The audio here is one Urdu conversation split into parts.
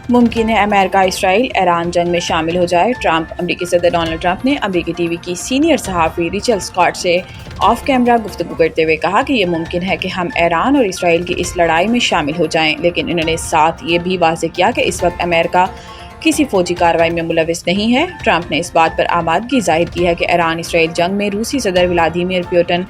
ممکن ہے امریکہ اسرائیل ایران جنگ میں شامل ہو جائے ٹرمپ امریکی صدر ڈونلڈ ٹرمپ نے امریکی ٹی وی کی سینئر صحافی ریچل اسکاٹ سے آف کیمرہ گفتگو کرتے ہوئے کہا کہ یہ ممکن ہے کہ ہم ایران اور اسرائیل کی اس لڑائی میں شامل ہو جائیں، لیکن انہوں نے ساتھ یہ بھی واضح کیا کہ اس وقت امریکہ کسی فوجی کارروائی میں ملوث نہیں ہے۔ ٹرمپ نے اس بات پر آمادگی ظاہر کی ہے کہ ایران اسرائیل جنگ میں روسی صدر ولادیمیر پوٹن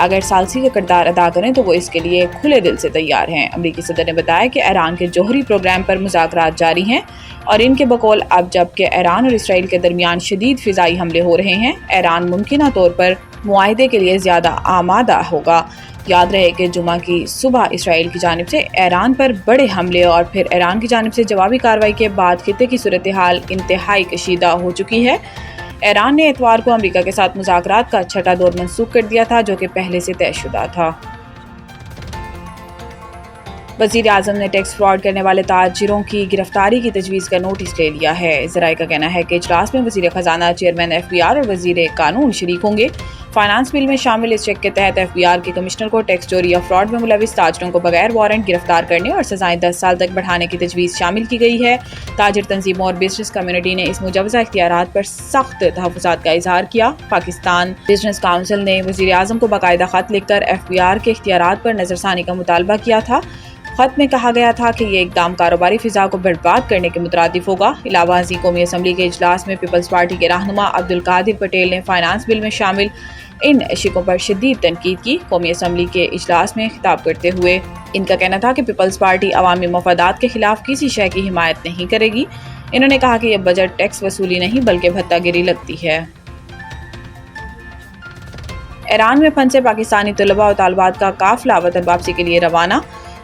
اگر ثالثی کا کردار ادا کریں تو وہ اس کے لیے کھلے دل سے تیار ہیں۔ امریکی صدر نے بتایا کہ ایران کے جوہری پروگرام پر مذاکرات جاری ہیں اور ان کے بقول اب جب کہ ایران اور اسرائیل کے درمیان شدید فضائی حملے ہو رہے ہیں، ایران ممکنہ طور پر معاہدے کے لیے زیادہ آمادہ ہوگا۔ یاد رہے کہ جمعہ کی صبح اسرائیل کی جانب سے ایران پر بڑے حملے اور پھر ایران کی جانب سے جوابی کارروائی کے بعد خطے کی صورتحال انتہائی کشیدہ ہو چکی ہے۔ ایران نے اتوار کو امریکہ کے ساتھ مذاکرات کا چھٹا دور منسوخ کر دیا تھا جو کہ پہلے سے طے شدہ تھا۔ وزیر اعظم نے ٹیکس فراڈ کرنے والے تاجروں کی گرفتاری کی تجویز کا نوٹس لے لیا ہے۔ ذرائع کا کہنا ہے کہ اجلاس میں وزیر خزانہ، چیئرمین ایف بی آر اور وزیر قانون شریک ہوں گے۔ فائنانس بل میں شامل اس چیک کے تحت ایف بی آر کے کمشنر کو ٹیکس چوری یا فراڈ میں ملوث تاجروں کو بغیر وارنٹ گرفتار کرنے اور سزائیں 10 سال تک بڑھانے کی تجویز شامل کی گئی ہے۔ تاجر تنظیموں اور بزنس کمیونٹی نے اس مجوزہ اختیارات پر سخت تحفظات کا اظہار کیا۔ پاکستان بزنس کونسل نے وزیر اعظم کو باقاعدہ خط لکھ کر ایف بی آر کے اختیارات پر نظر ثانی کا مطالبہ کیا تھا۔ خط میں کہا گیا تھا کہ یہ اقدام کاروباری فضا کو برباد کرنے کے مترادف ہوگا۔ علاوہ ازیں قومی اسمبلی کے اجلاس میں پیپلز پارٹی کے رہنما عبدالقادر پٹیل نے فائنانس بل میں شامل ان شقوں پر شدید تنقید کی۔ قومی اسمبلی کے اجلاس میں خطاب کرتے ہوئے ان کا کہنا تھا کہ پیپلز پارٹی عوامی مفادات کے خلاف کسی شے کی حمایت نہیں کرے گی۔ انہوں نے کہا کہ یہ بجٹ ٹیکس وصولی نہیں بلکہ بھتہ گیری لگتی ہے۔ ایران میں پھنسے پاکستانی طلباء و طالبات کا قافلہ وطن واپسی کے لیے روانہ۔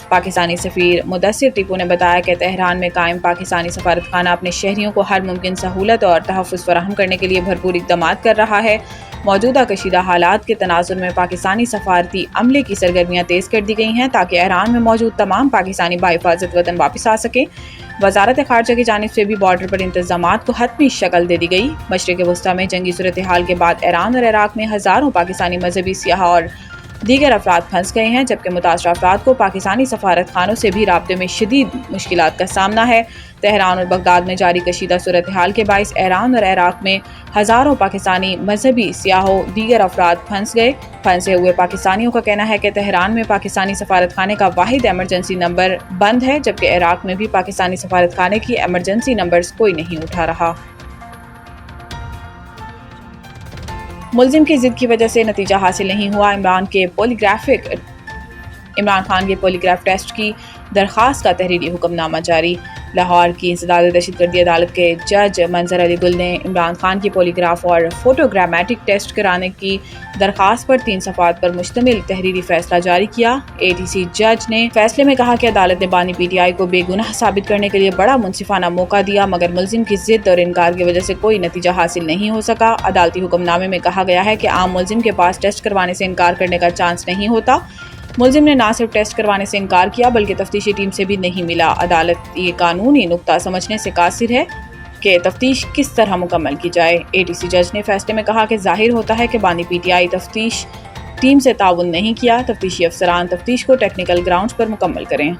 پاکستانی سفیر مدثر ٹیپو نے بتایا کہ تہران میں قائم پاکستانی سفارت خانہ اپنے شہریوں کو ہر ممکن سہولت اور تحفظ فراہم کرنے کے لیے بھرپور اقدامات کر رہا ہے۔ موجودہ کشیدہ حالات کے تناظر میں پاکستانی سفارتی عملے کی سرگرمیاں تیز کر دی گئی ہیں تاکہ ایران میں موجود تمام پاکستانی بحفاظت وطن واپس آ سکیں۔ وزارت خارجہ کی جانب سے بھی بارڈر پر انتظامات کو حتمی شکل دے دی گئی۔ مشرق وسطیٰ میں جنگی صورتحال کے بعد ایران اور عراق میں ہزاروں پاکستانی مذہبی سیاح اور دیگر افراد پھنس گئے ہیں، جبکہ متاثرہ افراد کو پاکستانی سفارت خانوں سے بھی رابطے میں شدید مشکلات کا سامنا ہے۔ تہران اور بغداد میں جاری کشیدہ صورتحال کے باعث ایران اور عراق میں ہزاروں پاکستانی مذہبی سیاحوں دیگر افراد پھنس گئے۔ پھنسے ہوئے پاکستانیوں کا کہنا ہے کہ تہران میں پاکستانی سفارت خانے کا واحد ایمرجنسی نمبر بند ہے، جبکہ عراق میں بھی پاکستانی سفارت خانے کی ایمرجنسی نمبرز کوئی نہیں اٹھا رہا۔ ملزم کی ضد کی وجہ سے نتیجہ حاصل نہیں ہوا، عمران خان کے پولی گراف ٹیسٹ کی درخواست کا تحریری حکم نامہ جاری۔ لاہور کی انسداد دہشت گردی عدالت کے جج منظر علی گل نے عمران خان کی پولی گراف اور فوٹوگرامیٹک ٹیسٹ کرانے کی درخواست پر 3 صفحات پر مشتمل تحریری فیصلہ جاری کیا۔ اے ٹی سی جج نے فیصلے میں کہا کہ عدالت نے بانی پی ٹی آئی کو بے گناہ ثابت کرنے کے لیے بڑا منصفانہ موقع دیا، مگر ملزم کی ضد اور انکار کی وجہ سے کوئی نتیجہ حاصل نہیں ہو سکا۔ عدالتی حکم نامے میں کہا گیا ہے کہ عام ملزم کے پاس ٹیسٹ کروانے سے انکار کرنے کا چانس نہیں ہوتا۔ ملزم نے نہ صرف ٹیسٹ کروانے سے انکار کیا بلکہ تفتیشی ٹیم سے بھی نہیں ملا۔ عدالت یہ قانونی نقطہ سمجھنے سے قاصر ہے کہ تفتیش کس طرح مکمل کی جائے۔ اے ٹی سی جج نے فیصلے میں کہا کہ ظاہر ہوتا ہے کہ بانی پی ٹی آئی تفتیش ٹیم سے تعاون نہیں کیا۔ تفتیشی افسران تفتیش کو ٹیکنیکل گراؤنڈز پر مکمل کریں۔